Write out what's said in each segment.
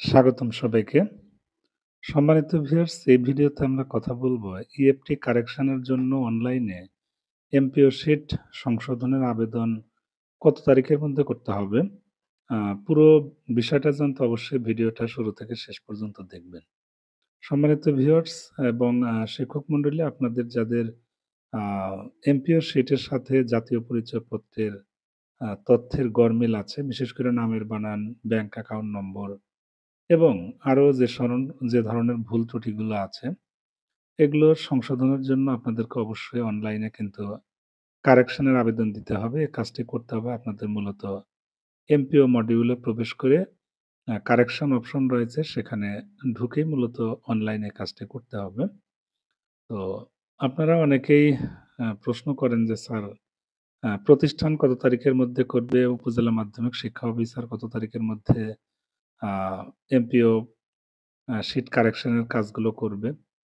স্বাগতম সবাইকে। সম্মানিত ভিউয়ার্স, এই ভিডিওতে আমরা কথা বলবো ইএফটি কারেকশনের জন্য অনলাইনে এমপিও শিট সংশোধনের আবেদন কত তারিখের মধ্যে করতে হবে? পুরো বিষয়টা জানতে অবশ্যই ভিডিওটা শুরু থেকে শেষ পর্যন্ত দেখবেন। সম্মানিত ভিউয়ার্স এবং শিক্ষক মণ্ডলী, আপনাদের যাদের আ এমপিও শিটের সাথে জাতীয় পরিচয়পত্রের তথ্যের গরমিল আছে, বিশেষ করে নামের বানান, ব্যাংক অ্যাকাউন্ট নম্বর এবং আরো যে ধরনের ভুল ত্রুটিগুলো আছে, এগুলোর সংশোধনের জন্য আপনাদেরকে অবশ্যই অনলাইনে কিন্তু কারেকশনের আবেদন দিতে হবে। এই কাজটি করতে হবে আপনাদের মূলত এমপিও মডিউলে প্রবেশ করে কারেকশন অপশন রয়েছে, সেখানে ঢুকেই মূলত অনলাইনে কাজটি করতে হবে। তো আপনারা অনেকেই প্রশ্ন করেন যে, "স্যার, প্রতিষ্ঠান কত তারিখের মধ্যে করবে? উপজেলা মাধ্যমিক শিক্ষা অফিসার কত তারিখের মধ্যে আ এমপিও শিট কারেকশন এর কাজগুলো করবে?"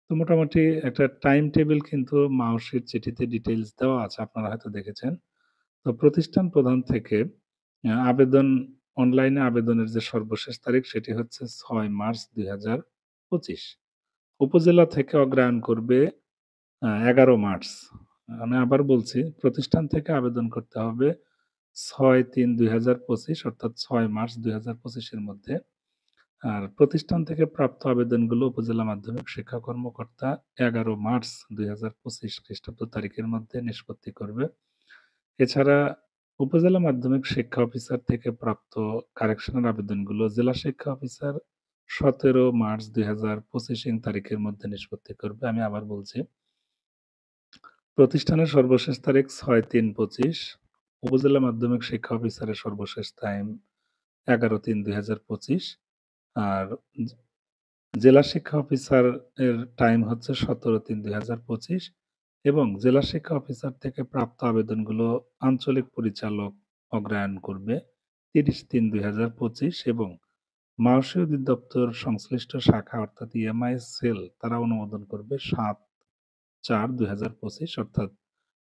তো মোটামুটি একটা টাইম টেবল কিন্তু মার্কশিট চিঠিতে ডিটেইলস দেওয়া আছে। আপনারা হয়তো দেখেছেন। তো প্রতিষ্ঠান প্রধান থেকে আবেদন অনলাইনে আবেদনের যে সর্বশেষ তারিখ সেটি হচ্ছে ৬ মার্চ ২০২৫। উপজেলা থেকে অগ্রায়ন করবে ১১ মার্চ। আমি আবার বলছি, প্রতিষ্ঠান থেকে আবেদন করতে হবে ৬-৩-২০২৫ অর্থাৎ ৬ মার্চ ২০২৫ এর মধ্যে। আর প্রতিষ্ঠান থেকে প্রাপ্ত আবেদনগুলো উপজেলা মাধ্যমিক শিক্ষা কর্মকর্তা ১১ মার্চ ২০২৫ খ্রিস্টাব্দ তারিখের মধ্যে নিষ্পত্তি করবে। এছাড়া উপজেলা মাধ্যমিক শিক্ষা অফিসার থেকে প্রাপ্ত কারেকশনের আবেদনগুলো জেলা শিক্ষা অফিসার ১৭ মার্চ ২০২৫ তারিখের মধ্যে নিষ্পত্তি করবে। আমি আবার বলছি, প্রতিষ্ঠানের সর্বশেষ তারিখ ৬-৩-২৫, উপজেলা মাধ্যমিক শিক্ষা অফিসারের সর্বশেষ টাইম ১১-৩-২০২৫, আর জেলা শিক্ষা অফিসার এর টাইম হচ্ছে ১৭-৩-২০২৫ এবং জেলা শিক্ষা অফিসার থেকে প্রাপ্ত আবেদনগুলো আঞ্চলিক পরিচালক অগ্রায়ন করবে ৩০-৩-২০২৫ এবং মাওসী অধিদপ্তর সংশ্লিষ্ট শাখা অর্থাৎ ইএমআই সেল তারা অনুমোদন করবে ৭-৪-২০২৫ অর্থাৎ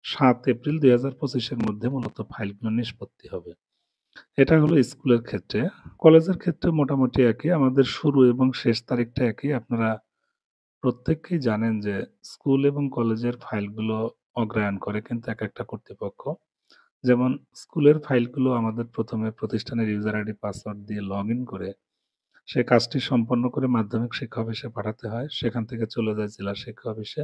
৭ এপ্রিল ২০২৫ এর মধ্যে মূলত ফাইলগুলো নিষ্পত্তি হবে। এটা হলো স্কুলের ক্ষেত্রে। কলেজের ক্ষেত্রে মোটামুটি একই। আমাদের শুরু এবং শেষ তারিখটা একই। আপনারা প্রত্যেকেই জানেন যে স্কুল এবং কলেজের ফাইলগুলো অগ্রায়ন করে কিন্তু একেকটা কর্তৃপক্ষ। যেমন স্কুলের ফাইলগুলো আমাদের ১ম এ প্রতিষ্ঠানের ইউজার আইডি পাসওয়ার্ড দিয়ে লগইন করে সে কাজটি সম্পন্ন করে মাধ্যমিক শিক্ষা অফিসে পাঠাতে হয়। সেখান থেকে চলে যায় জেলা শিক্ষা অফিসে।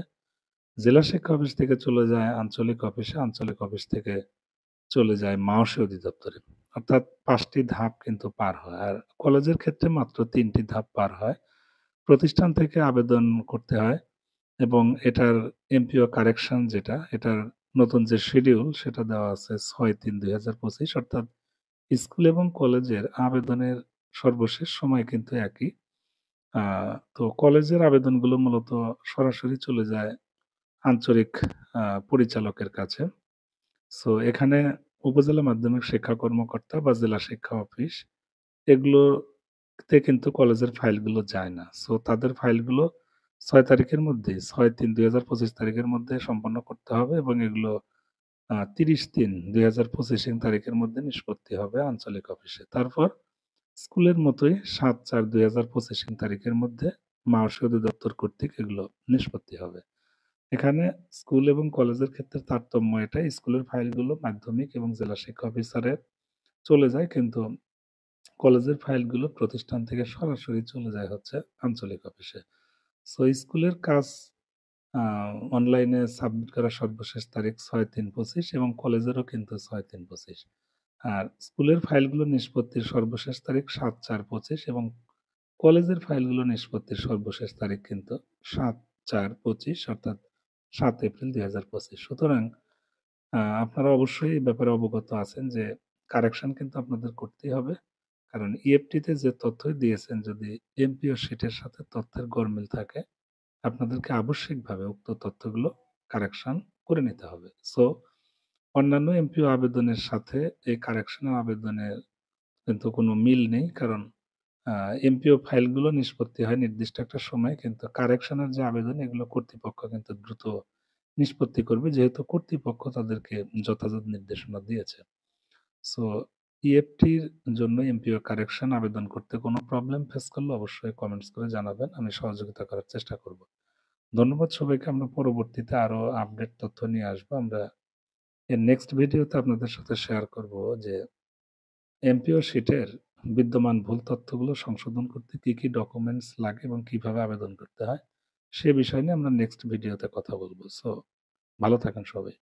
জেলা শিক্ষা অফিস থেকে চলে যায় আঞ্চলিক অফিসে। আঞ্চলিক অফিস থেকে চলে যায় মাওসী অধিদপ্তরে। অর্থাৎ ৫ টি ধাপ কিন্তু পার হয়। আর কলেজের ক্ষেত্রে মাত্র ৩ টি ধাপ পার হয়। প্রতিষ্ঠান থেকে আবেদন করতে হয় এবং এটার এমপিও কারেকশন যেটা, এটার নতুন যে শিডিউল সেটা দেওয়া আছে ৬-৩-২০২৫ অর্থাৎ স্কুল এবং কলেজের আবেদনের সর্বশেষ সময় কিন্তু একই। আ তো কলেজের আবেদনগুলো মূলত সরাসরি চলে যায় আঞ্চলিক পরিচালকের কাছে। সো এখানে উপজেলা মাধ্যমিক শিক্ষা কর্মকর্তা বা জেলা শিক্ষা অফিস এগুলোতে কিন্তু কলেজের ফাইলগুলো যায় না। সো তাদের ফাইলগুলো ৬ তারিখের মধ্যেই ৬-৩-২০২৫ তারিখের মধ্যে সম্পন্ন করতে হবে এবং এগুলো ৩০-৩-২০২৫ তারিখের মধ্যে নিষ্পত্তি হবে আঞ্চলিক অফিসে। তারপর স্কুলের মতোই ৭-৪-২০২৫ তারিখের মধ্যে মাওসী অধিদপ্তর কর্তৃক এগুলো নিষ্পত্তি হবে। এখানে স্কুল এবং কলেজের ক্ষেত্রে তারতম্য এটাই, স্কুলের ফাইলগুলো মাধ্যমিক এবং জেলা শিক্ষা অফিসারে চলে যায়, কিন্তু কলেজের ফাইলগুলো প্রতিষ্ঠান থেকে সরাসরি চলে যায় হচ্ছে আঞ্চলিক অফিসে। সো স্কুলের কাজ আ অনলাইনে সাবমিট করার সর্বশেষ তারিখ ৬-৩-২৫ এবং কলেজেরও কিন্তু ৬-৩-২৫। আর স্কুলের ফাইলগুলো নিষ্পত্তির সর্বশেষ তারিখ ৭-৪-২৫ এবং কলেজের ফাইলগুলো নিষ্পত্তির সর্বশেষ তারিখ কিন্তু ৭-৪-২৫ অর্থাৎ ৭ এপ্রিল ২০২৫। সুতরাং আপনারা অবশ্যই এই ব্যাপারে অবগত আছেন যে কারেকশন কিন্তু আপনাদের করতেই হবে। কারণ ইএফটিতে যে তথ্যই দিয়েছেন, যদি এমপিও শিটের সাথে তথ্যের গরমিল থাকে, আপনাদেরকে আবশ্যিকভাবে উক্ত তথ্যগুলো কারেকশন করে নিতে হবে। সো অন্যান্য এমপিও আবেদনের সাথে এই কারেকশনের আবেদনের কিন্তু কোনো মিল নেই। কারণ আ এমপিও ফাইলগুলো নিষ্পত্তি হয় নির্দিষ্ট একটা সময়ে, কিন্তু কারেকশনের যে আবেদন এগুলো কর্তৃপক্ষ কিন্তু দ্রুত নিষ্পত্তি করবে, যেহেতু কর্তৃপক্ষ তাদেরকে যথাযথ নির্দেশনা দিয়েছে। সো ইএফটির জন্য এমপিও কারেকশন আবেদন করতে কোনো প্রবলেম ফেস করলে অবশ্যই কমেন্টস করে জানাবেন। আমি সহযোগিতা করার চেষ্টা করব। ধন্যবাদ সবাইকে। আমরা পরবর্তীতে আরো আপডেট তথ্য নিয়ে আসবো। আমরা এর নেক্সট ভিডিওতে আপনাদের সাথে শেয়ার করব যে এমপিও শিটের বিদ্যমান ভুল তথ্যগুলো সংশোধন করতে কি ডকুমেন্টস লাগে এবং কিভাবে আবেদন করতে হয়, সে বিষয় নিয়ে আমরা নেক্সট ভিডিওতে কথা বলব। সো ভালো থাকেন সবাই।